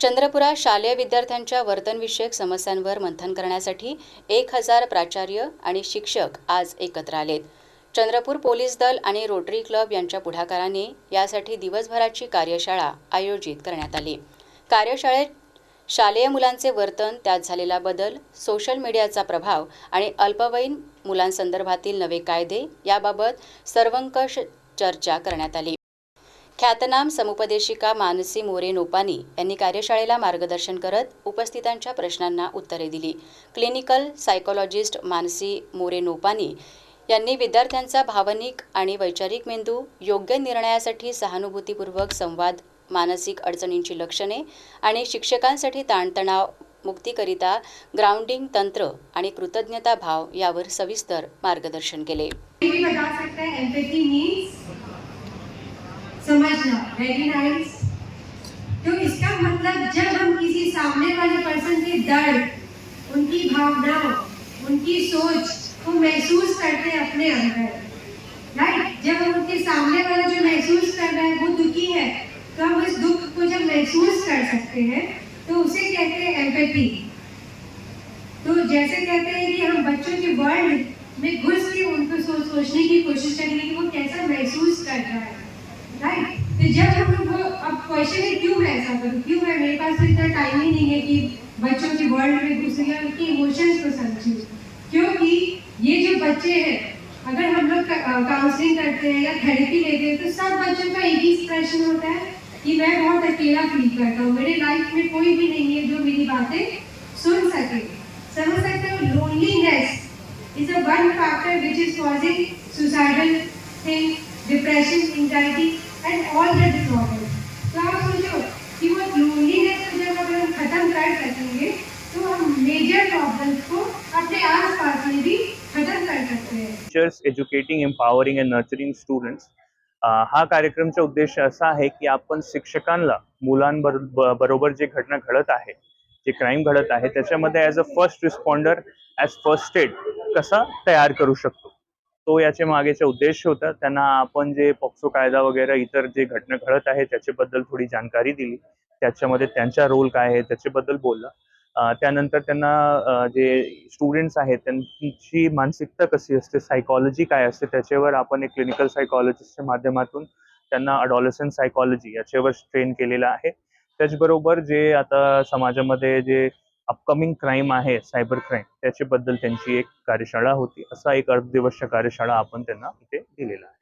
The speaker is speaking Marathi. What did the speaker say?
चंद्रपुरात शालेय विद्यार्थ्यांच्या वर्तनविषयक समस्यांवर मंथन करण्यासाठी 1000 प्राचार्य आणि शिक्षक आज एकत्र आलेत. चंद्रपूर पोलीस दल आणि रोटरी क्लब यांच्या पुढाकाराने यासाठी दिवसभराची कार्यशाळा आयोजित करण्यात आली. कार्यशाळेत शालेय मुलांचे वर्तन, त्यात झालेला बदल, सोशल मीडियाचा प्रभाव आणि अल्पवयीन मुलांसंदर्भातील नवे कायदे याबाबत सर्वंकष चर्चा करण्यात आली. ख्यातनाम समुपदेशिका मानसी मोरे नोपानी यांनी कार्यशाळेला मार्गदर्शन करत उपस्थितांच्या प्रश्नांना उत्तरे दिली. क्लिनिकल सायकोलॉजिस्ट मानसी मोरे नोपानी यांनी विद्यार्थ्यांचा भावनिक आणि वैचारिक मेंदू, योग्य निर्णयासाठी सहानुभूतीपूर्वक संवाद, मानसिक अडचणींची लक्षणे आणि शिक्षकांसाठी ताणतणाव मुक्तीकरिता ग्राउंडिंग तंत्र आणि कृतज्ञता भाव यावर सविस्तर मार्गदर्शन केले. समझना, वेरी नाइस। तो इसका मतलब जब हम किसी सामने वाले पर्सन के दर्द, उनकी भावनाओं, उनकी सोच को महसूस करते हैं अपने अंदर, राइट, जब हम उनके सामने वाला जो महसूस कर रहा है वो दुखी है, तो हम उस दुख को जब महसूस कर सकते हैं तो उसे कहते हैं एम्पैथी। तो जैसे कहते हैं कि हम बच्चों के वर्ल्ड में घुस के उनको सोचने की कोशिश करेंगे कि वो कैसा महसूस कर रहा है, राइट। तो जब हम लोग अब क्वेश्चन है क्यों मैं ऐसा करूँ, क्यों है, मेरे पास तो इतना टाइम ही नहीं है कि बच्चों के वर्ल्ड में घुसे या उनके इमोशंस को समझूं, क्योंकि ये जो बच्चे हैं, अगर हम लोग काउंसलिंग करते हैं या थेरेपी लेते हैं तो सब बच्चों का एक ही प्रश्न होता है कि मैं बहुत अकेला फील करता हूँ, मेरे लाइफ में कोई भी नहीं है जो मेरी बातें सुन सके। समझ सकते हो, loneliness is a one factor which is causing suicidal thing, depression, anxiety end all the disorders. तो आप सोचो कि वो लोनलीनेस को जब अगर हम खत्म कर सकेंगे तो हम मेजर प्रॉब्लम्स को अपने आसपास में भी खत्म कर सकते हैं। Teachers educating, empowering and nurturing students हा कार्यक्रमचा उद्देश असा आहे की आपण शिक्षकांना मुलांबरोबर जे घटना घडत आहे, जे क्राईम घडत आहे, त्याच्यामध्ये as a first responder, as first aid कसा तयार करू शकतो, तो याच्या मागेचा उद्देश होता. त्यांना आपण जे पॉक्सो कायदा वगैरे इतर जे घटना घडत आहे त्याच्याबद्दल थोडी जानकारी दिली, त्याच्यामध्ये त्यांचा रोल काय आहे त्याच्याबद्दल बोलला. त्यानंतर त्यांना जे स्टुडंट्स आहेत त्यांची मानसिकता कशी असते, सायकॉलॉजी काय असते, त्याच्यावर आपण एक क्लिनिकल सायकॉलॉजिस्टच्या माध्यमातून त्यांना अडॉलसंट सायकॉलॉजी याच्यावर ट्रेन केलेलं आहे. त्याचबरोबर जे आता समाजामध्ये जे अपकमिंग क्राईम आहे, सायबर क्राईम, त्याच्याबद्दल त्यांची एक कार्यशाळा होती. असा एक अर्धदिवसीय कार्यशाळा आपण त्यांना इथे दिलेला आहे.